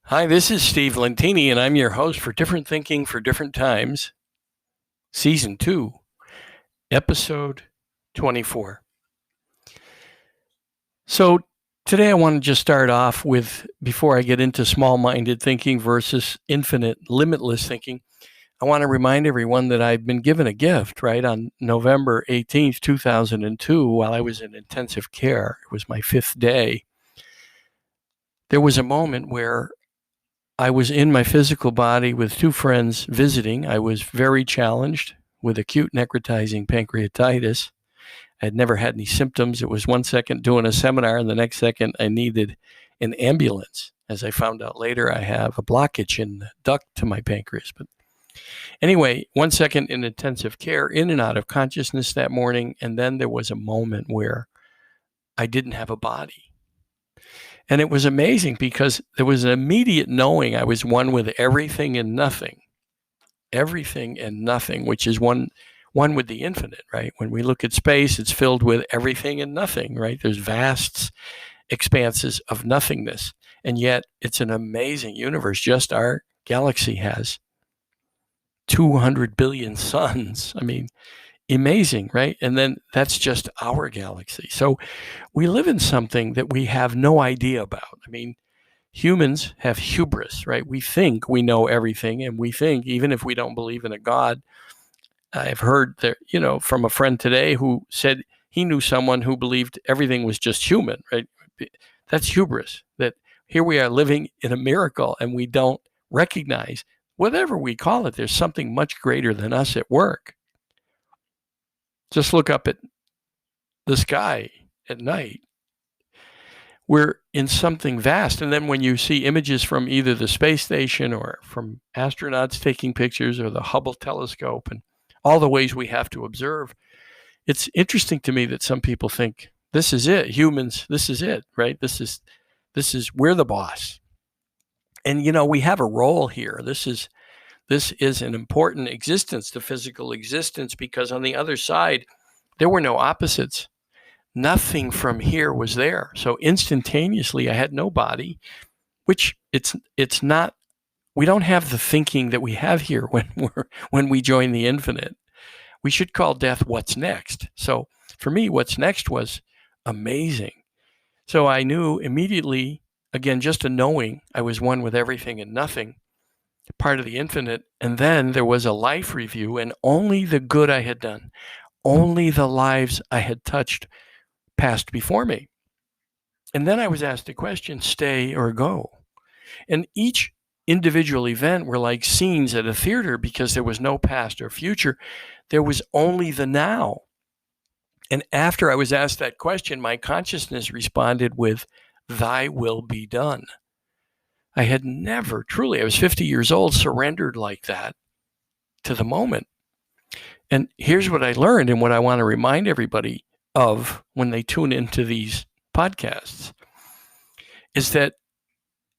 Hi, this is Steve Lentini, and I'm your host for Different Thinking for Different Times, Season 2, Episode 24. So, today I want to just start off with, before I get into small minded thinking versus infinite, limitless thinking, I want to remind everyone that I've been given a gift, right? On November 18th, 2002, while I was in intensive care, it was my 5th day. There was a moment where I was in my physical body with 2 friends visiting. I was very challenged with acute necrotizing pancreatitis. I had never had any symptoms. It was 1 second doing a seminar, and the next second I needed an ambulance. As I found out later, I have a blockage in the duct to my pancreas. But anyway, 1 second in intensive care, in and out of consciousness that morning. And then there was a moment where I didn't have a body. And it was amazing because there was an immediate knowing I was one with everything and nothing. Everything and nothing, which is one with the infinite, right? When we look at space, it's filled with everything and nothing, right? There's vast expanses of nothingness. And yet it's an amazing universe. Just our galaxy has 200 billion suns. I mean, amazing, right? And then that's just our galaxy. So we live in something that we have no idea about. I mean, humans have hubris, right? We think we know everything, and we think, even if we don't believe in a God, I've heard that, from a friend today who said he knew someone who believed everything was just human, right? That's hubris, that here we are living in a miracle and we don't recognize, whatever we call it, there's something much greater than us at work. Just look up at the sky at night. We're in something vast. And then when you see images from either the space station or from astronauts taking pictures or the Hubble telescope and all the ways we have to observe, it's interesting to me that some people think this is it. Humans, this is it, right? This is we're the boss. And we have a role here. This is an important existence, the physical existence, because on the other side, there were no opposites. Nothing from here was there. So instantaneously, I had no body, which it's not. We don't have the thinking that we have here when we join the infinite. We should call death what's next. So for me, what's next was amazing. So I knew immediately, again, just a knowing I was one with everything and nothing, part of the infinite. And then there was a life review, and only the good I had done, only the lives I had touched passed before me. And then I was asked the question, stay or go. And each individual event were like scenes at a theater, because there was no past or future. There was only the now. And after I was asked that question, my consciousness responded with, thy will be done. I had never, truly, I was 50 years old, surrendered like that to the moment. And here's what I learned, and what I want to remind everybody of when they tune into these podcasts, is that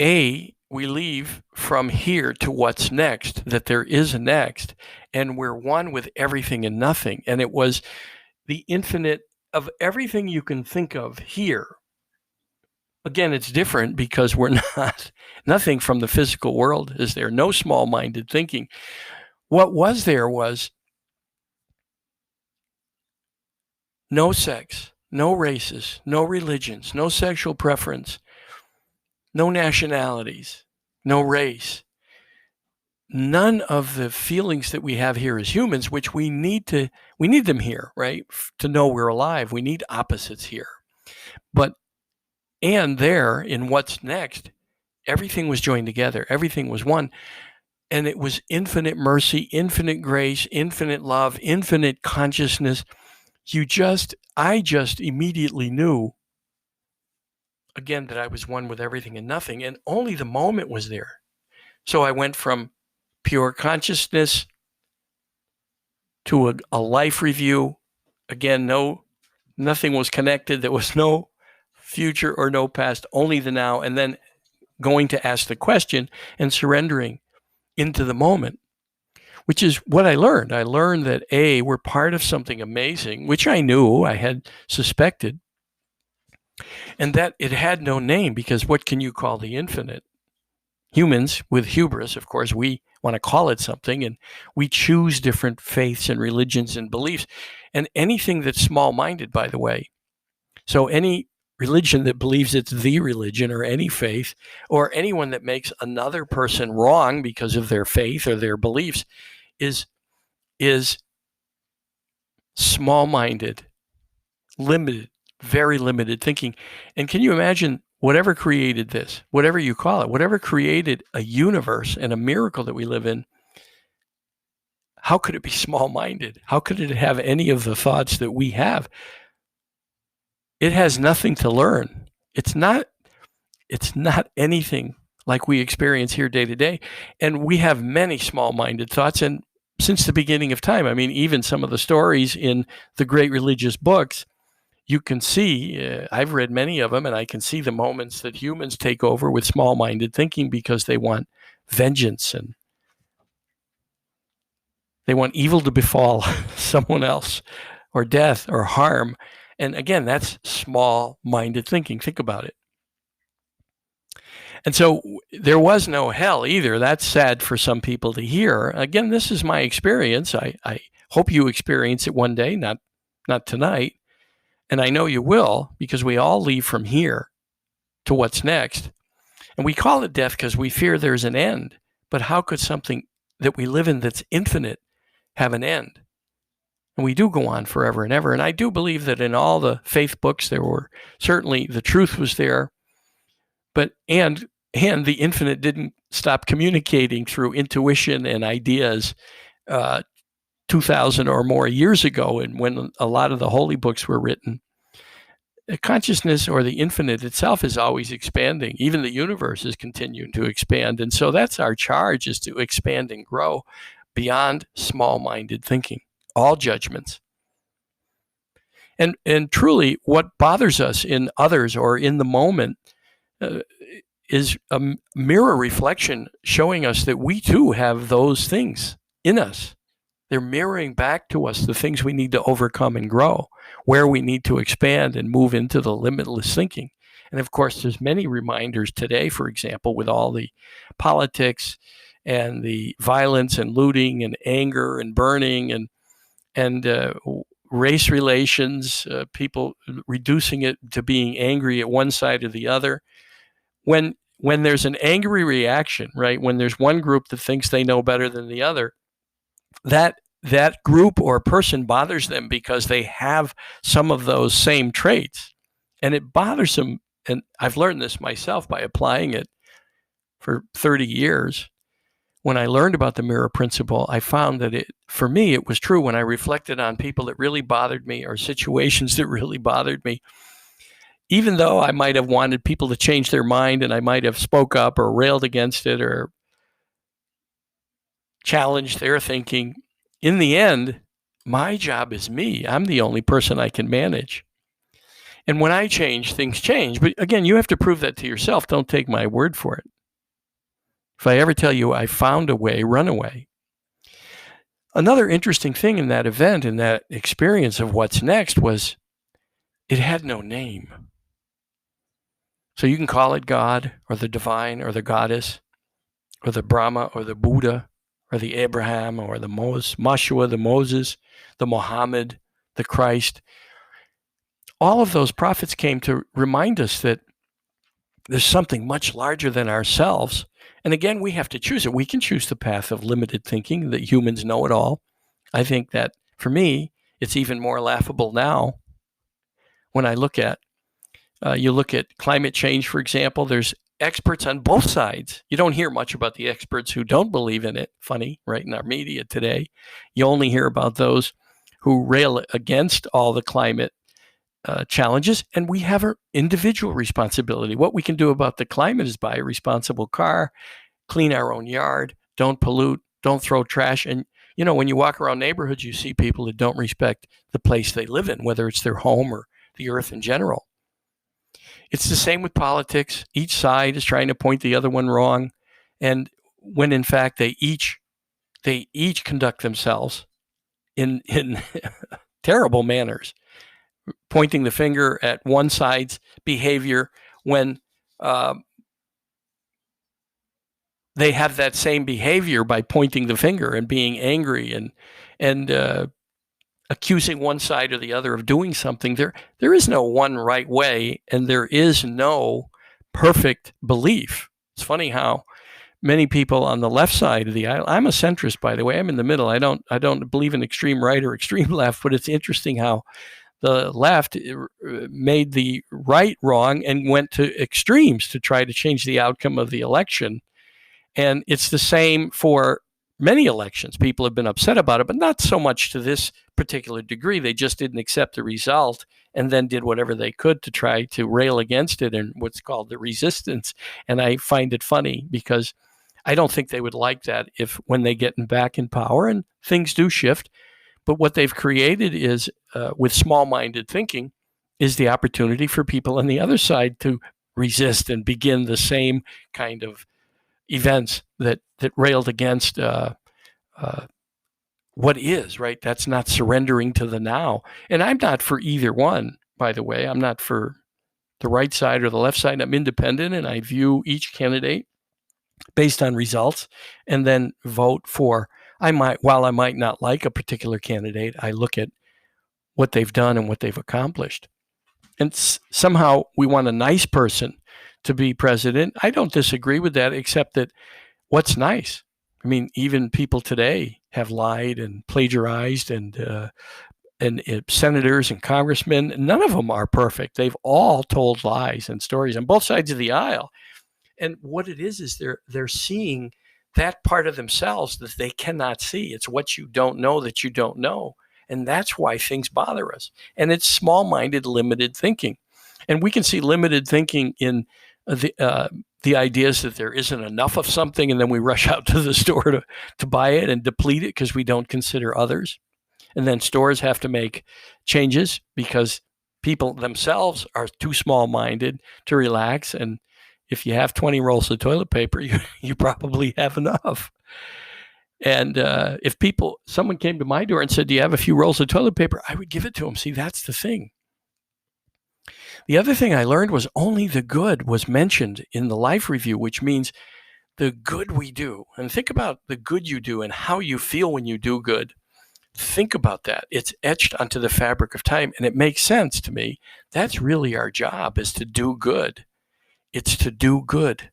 we leave from here to what's next, that there is a next, and we're one with everything and nothing. And it was the infinite of everything you can think of here. Again, it's different because we're nothing from the physical world is there, no small-minded thinking. What was there was no sex, no races, no religions, no sexual preference, no nationalities, no race. None of the feelings that we have here as humans, which we need them here, right? To know we're alive. We need opposites here. And there, in what's next, everything was joined together. Everything was one. And it was infinite mercy, infinite grace, infinite love, infinite consciousness. I just immediately knew, again, that I was one with everything and nothing, and only the moment was there. So I went from pure consciousness to a life review. Again, nothing was connected. There was no future or no past, only the now, and then going to ask the question and surrendering into the moment, which is what I learned. I learned that we're part of something amazing, which I knew, I had suspected, and that it had no name, because what can you call the infinite? humans with hubris, of course, we want to call it something, and we choose different faiths and religions and beliefs. And anything that's small-minded, by the way, so any religion that believes it's the religion, or any faith, or anyone that makes another person wrong because of their faith or their beliefs is small-minded, limited, very limited thinking. And can you imagine whatever created this, whatever you call it, whatever created a universe and a miracle that we live in, how could it be small-minded? How could it have any of the thoughts that we have? It has nothing to learn. It's not anything like we experience here day to day. And we have many small-minded thoughts. And since the beginning of time, I mean, even some of the stories in the great religious books, you can see, I've read many of them, and I can see the moments that humans take over with small-minded thinking because they want vengeance and they want evil to befall someone else, or death or harm. And again, that's small-minded thinking. Think about it. And so there was no hell either. That's sad for some people to hear. Again, this is my experience. I hope you experience it one day, not tonight. And I know you will, because we all leave from here to what's next. And we call it death because we fear there's an end. But how could something that we live in that's infinite have an end? And we do go on forever and ever. And I do believe that in all the faith books, there were certainly the truth was there, but and the infinite didn't stop communicating through intuition and ideas 2,000 or more years ago, and when a lot of the holy books were written. Consciousness, or the infinite itself, is always expanding. Even the universe is continuing to expand. And so that's our charge, is to expand and grow beyond small-minded thinking, all judgments. And truly, what bothers us in others or in the moment is a mirror reflection showing us that we too have those things in us. They're mirroring back to us the things we need to overcome and grow, where we need to expand and move into the limitless thinking. And of course, there's many reminders today, for example, with all the politics and the violence and looting and anger and burning and race relations, people reducing it to being angry at one side or the other. When there's an angry reaction, right, when there's one group that thinks they know better than the other, that group or person bothers them because they have some of those same traits. And it bothers them. And I've learned this myself by applying it for 30 years. When I learned about the mirror principle, I found that for me, it was true when I reflected on people that really bothered me or situations that really bothered me. Even though I might have wanted people to change their mind, and I might have spoke up or railed against it or challenged their thinking, in the end, my job is me. I'm the only person I can manage. And when I change, things change. But again, you have to prove that to yourself. Don't take my word for it. If I ever tell you I found a way, run away. Another interesting thing in that event, in that experience of what's next, was it had no name. So you can call it God or the divine or the goddess or the Brahma or the Buddha or the Abraham or the Mashua, the Moses, the Muhammad, the Christ. All of those prophets came to remind us that there's something much larger than ourselves. And again, we have to choose it. We can choose the path of limited thinking, that humans know it all. I think that for me, it's even more laughable now when I look at, you look at climate change, for example. There's experts on both sides. You don't hear much about the experts who don't believe in it. Funny, right, in our media today. You only hear about those who rail against all the climate challenges, and we have our individual responsibility. What we can do about the climate is buy a responsible car, clean our own yard, don't pollute, don't throw trash. And when you walk around neighborhoods, you see people that don't respect the place they live in, whether it's their home or the earth in general. It's the same with politics. Each side is trying to point the other one wrong, and when in fact they each conduct themselves in terrible manners, pointing the finger at one side's behavior when they have that same behavior by pointing the finger and being angry and accusing one side or the other of doing something. There is no one right way, and there is no perfect belief. It's funny how many people on the left side of the aisle. I'm a centrist, by the way. I'm in the middle. I don't believe in extreme right or extreme left, but it's interesting how the left made the right wrong and went to extremes to try to change the outcome of the election. And it's the same for many elections. People have been upset about it, but not so much to this particular degree. They just didn't accept the result and then did whatever they could to try to rail against it in what's called the resistance. And I find it funny because I don't think they would like that if when they get back in power and things do shift. But what they've created is, with small-minded thinking, is the opportunity for people on the other side to resist and begin the same kind of events that railed against what is, right? That's not surrendering to the now. And I'm not for either one, by the way. I'm not for the right side or the left side. I'm independent, and I view each candidate based on results and then vote for. While I might not like a particular candidate, I look at what they've done and what they've accomplished. And somehow we want a nice person to be president. I don't disagree with that, except that what's nice? I mean, even people today have lied and plagiarized, and senators and congressmen, none of them are perfect. They've all told lies and stories on both sides of the aisle. And what it is they're seeing that part of themselves that they cannot see. It's what you don't know that you don't know. And that's why things bother us. And it's small-minded, limited thinking. And we can see limited thinking in the ideas that there isn't enough of something, and then we rush out to the store to buy it and deplete it because we don't consider others. And then stores have to make changes because people themselves are too small-minded to relax. And if you have 20 rolls of toilet paper, you probably have enough. And if someone came to my door and said, "Do you have a few rolls of toilet paper?" I would give it to them. See, that's the thing. The other thing I learned was only the good was mentioned in the life review, which means the good we do. And think about the good you do and how you feel when you do good. Think about that. It's etched onto the fabric of time, and it makes sense to me. That's really our job, is to do good. It's to do good.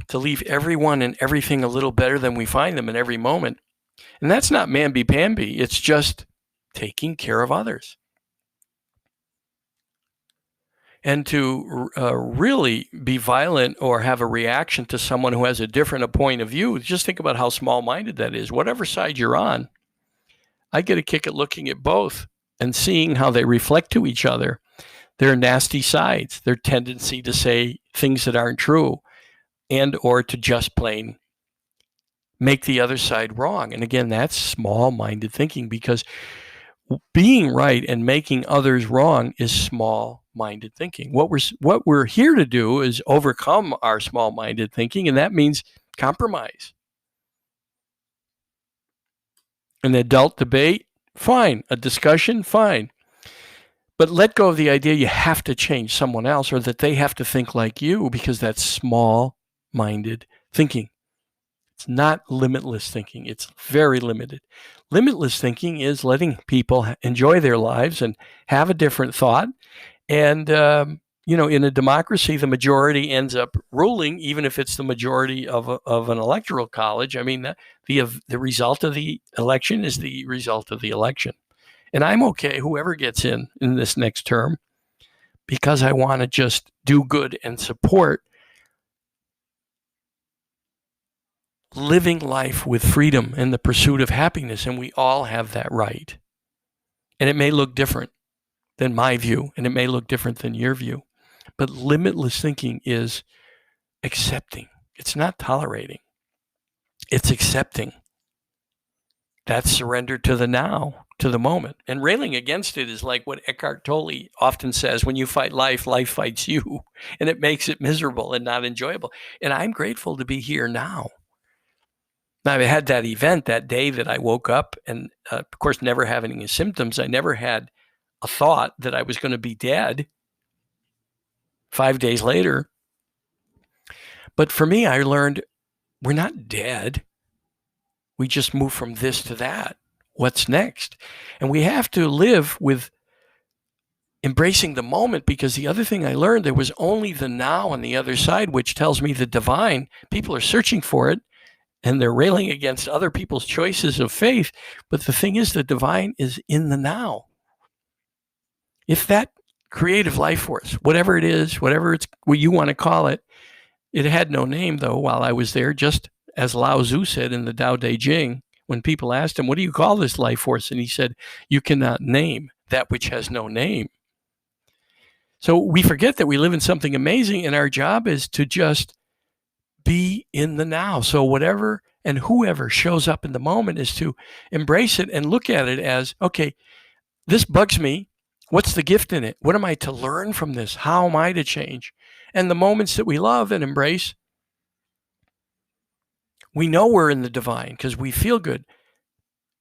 To leave everyone and everything a little better than we find them in every moment. And that's not mamby-pamby. It's just taking care of others. And to really be violent or have a reaction to someone who has a different point of view, just think about how small-minded that is. Whatever side you're on, I get a kick at looking at both and seeing how they reflect to each other their nasty sides, their tendency to say things that aren't true, and or to just plain make the other side wrong. And again, that's small-minded thinking, because being right and making others wrong is small-minded thinking. What we're here to do is overcome our small-minded thinking, and that means compromise. An adult debate, fine. A discussion, fine. But let go of the idea you have to change someone else or that they have to think like you, because that's small-minded thinking. It's not limitless thinking. It's very limited. Limitless thinking is letting people enjoy their lives and have a different thought. And, in a democracy, the majority ends up ruling, even if it's the majority of an electoral college. I mean, the result of the election is the result of the election. And I'm okay, whoever gets in this next term, because I want to just do good and support living life with freedom and the pursuit of happiness. And we all have that right. And it may look different than my view, and it may look different than your view. But limitless thinking is accepting. It's not tolerating. It's accepting. That's surrender to the now, to the moment. And railing against it is like what Eckhart Tolle often says: when you fight life, life fights you. And it makes it miserable and not enjoyable. And I'm grateful to be here now. Now, I had that event that day that I woke up and, of course, never having any symptoms. I never had a thought that I was going to be dead 5 days later. But for me, I learned we're not dead. We just move from this to that. What's next? And we have to live with embracing the moment, because the other thing I learned, there was only the now on the other side, which tells me the divine, people are searching for it and they're railing against other people's choices of faith. But the thing is, the divine is in the now. If that creative life force, whatever it is, whatever it's what you want to call it, it had no name though while I was there, just as Lao Tzu said in the Tao Te Ching, when people asked him, what do you call this life force? And he said, you cannot name that which has no name. So we forget that we live in something amazing, and our job is to just be in the now. So whatever and whoever shows up in the moment is to embrace it and look at it as, okay, this bugs me. What's the gift in it? What am I to learn from this? How am I to change? And the moments that we love and embrace, we know we're in the divine because we feel good.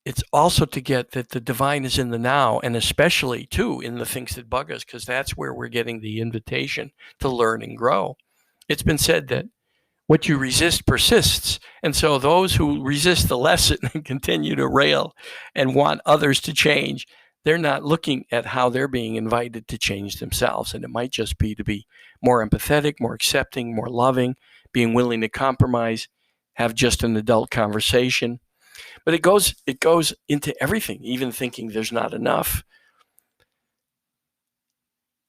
It's also to get that the divine is in the now, and especially too in the things that bug us, because that's where we're getting the invitation to learn and grow. It's been said that what you resist persists. And so those who resist the lesson and continue to rail and want others to change, they're not looking at how they're being invited to change themselves. And it might just be to be more empathetic, more accepting, more loving, being willing to compromise, have just an adult conversation. But it goes into everything, even thinking there's not enough.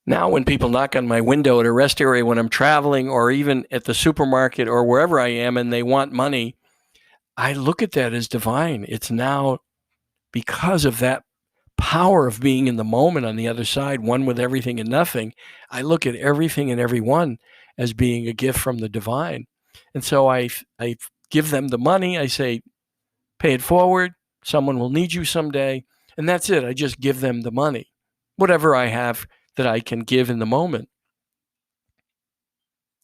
Now, when people knock on my window at a rest area when I'm traveling, or even at the supermarket or wherever I am, and they want money, I look at that as divine. It's now because of that power of being in the moment on the other side, one with everything and nothing. I look at everything and everyone as being a gift from the divine. And so I give them the money. I say, pay it forward. Someone will need you someday. And that's it. I just give them the money, whatever I have that I can give in the moment.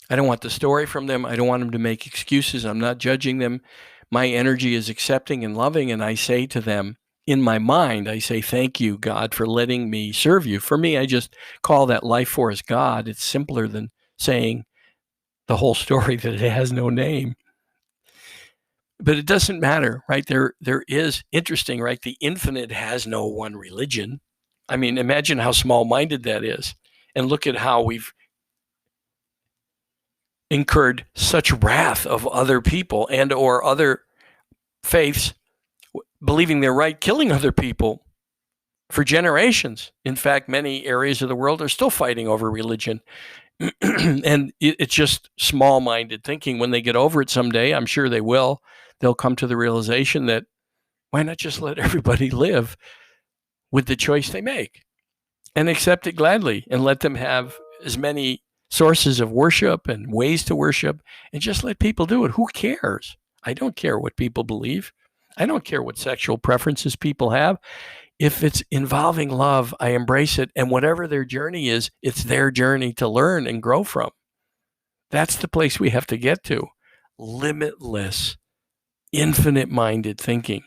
I don't want the story from them. I don't want them to make excuses. I'm not judging them. My energy is accepting and loving. And I say to them, in my mind, I say, thank you, God, for letting me serve you. For me, I just call that life force God. It's simpler than saying the whole story that it has no name. But it doesn't matter, right? There is interesting, right? The infinite has no one religion. I mean, imagine how small-minded that is. And look at how we've incurred such wrath of other people and or other faiths believing they're right, killing other people for generations. In fact, many areas of the world are still fighting over religion. And it's just small-minded thinking. When they get over it someday, I'm sure they will, they'll come to the realization that why not just let everybody live with the choice they make and accept it gladly, and let them have as many sources of worship and ways to worship, and just let people do it. Who cares? I don't care what people believe. I don't care what sexual preferences people have. If it's involving love, I embrace it. And whatever their journey is, it's their journey to learn and grow from. That's the place we have to get to. Limitless, infinite-minded thinking.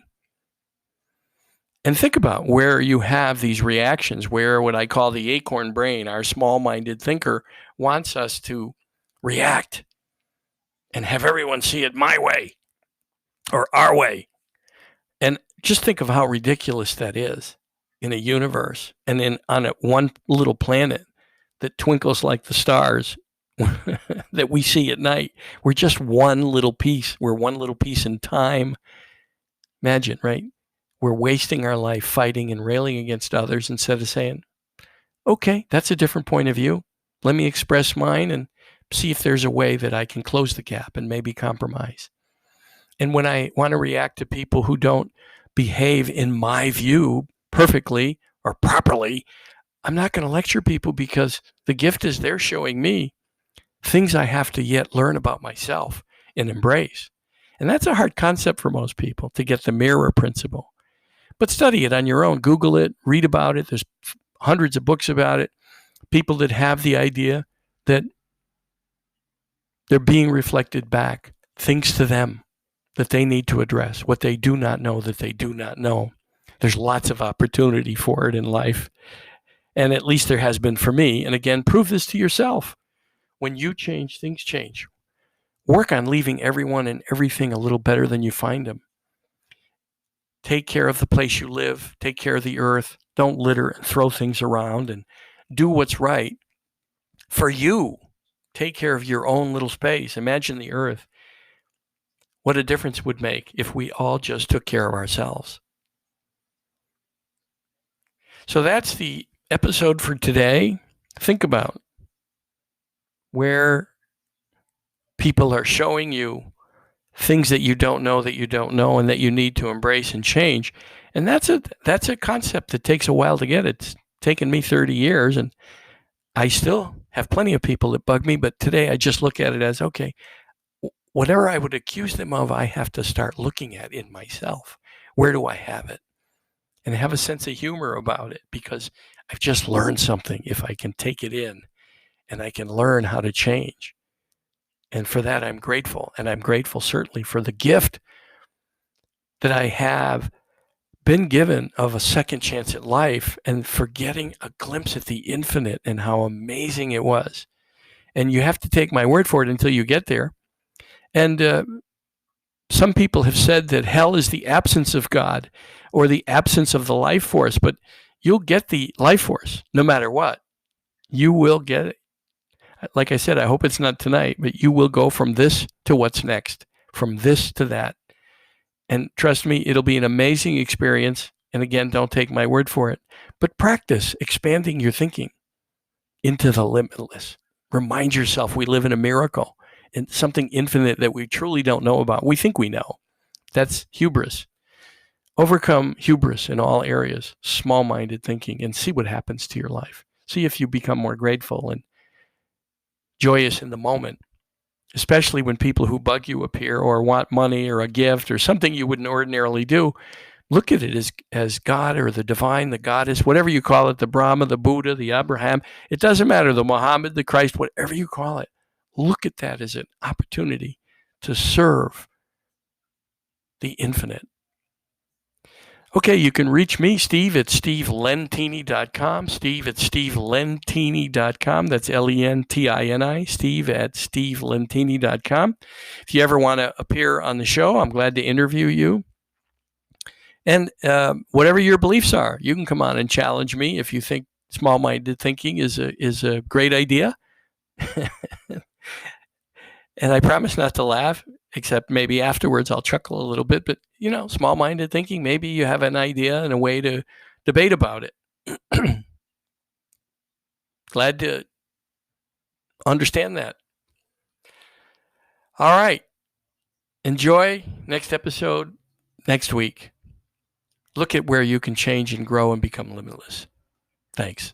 And think about where you have these reactions, where what I call the acorn brain, our small-minded thinker, wants us to react and have everyone see it my way or our way. And just think of how ridiculous that is in a universe and on one little planet that twinkles like the stars that we see at night. We're just one little piece. We're one little piece in time. Imagine, right? We're wasting our life fighting and railing against others instead of saying, okay, that's a different point of view. Let me express mine and see if there's a way that I can close the gap and maybe compromise. And when I want to react to people who don't behave, in my view, perfectly or properly, I'm not going to lecture people, because the gift is they're showing me things I have to yet learn about myself and embrace. And that's a hard concept for most people, to get the mirror principle. But study it on your own. Google it, read about it. There's hundreds of books about it. People that have the idea that they're being reflected back, things to them that they need to address, what they do not know that they do not know. There's lots of opportunity for it in life. And at least there has been for me. And again, prove this to yourself. When you change, things change. Work on leaving everyone and everything a little better than you find them. Take care of the place you live. Take care of the earth. Don't litter and throw things around, and do what's right for you. Take care of your own little space. Imagine the earth. What a difference it would make if we all just took care of ourselves. So that's the episode for today. Think about where people are showing you things that you don't know and that you need to embrace and change. And that's a concept that takes a while to get. It's taken me 30 years, and I still have plenty of people that bug me, but today I just look at it as, okay, whatever I would accuse them of, I have to start looking at in myself. Where do I have it? And have a sense of humor about it, because I've just learned something if I can take it in and I can learn how to change. And for that, I'm grateful. And I'm grateful certainly for the gift that I have been given of a second chance at life, and for getting a glimpse at the infinite and how amazing it was. And you have to take my word for it until you get there. And some people have said that hell is the absence of God or the absence of the life force, but you'll get the life force no matter what. You will get it. Like I said, I hope it's not tonight, but you will go from this to what's next, from this to that. And trust me, it'll be an amazing experience. And again, don't take my word for it, but practice expanding your thinking into the limitless. Remind yourself we live in a miracle and something infinite that we truly don't know about. We think we know. That's hubris. Overcome hubris in all areas, small-minded thinking, and see what happens to your life. See if you become more grateful and joyous in the moment, especially when people who bug you appear or want money or a gift or something you wouldn't ordinarily do. Look at it as God or the divine, the goddess, whatever you call it, the Brahma, the Buddha, the Abraham. It doesn't matter, the Muhammad, the Christ, whatever you call it. Look at that as an opportunity to serve the infinite. Okay, you can reach me, Steve, at stevelentini.com. Steve at stevelentini.com. That's Lentini. Steve at stevelentini.com. If you ever want to appear on the show, I'm glad to interview you. And whatever your beliefs are, you can come on and challenge me if you think small-minded thinking is a great idea. And I promise not to laugh, except maybe afterwards I'll chuckle a little bit. But, small-minded thinking, maybe you have an idea and a way to debate about it. Glad to understand that. All right. Enjoy next episode next week. Look at where you can change and grow and become limitless. Thanks.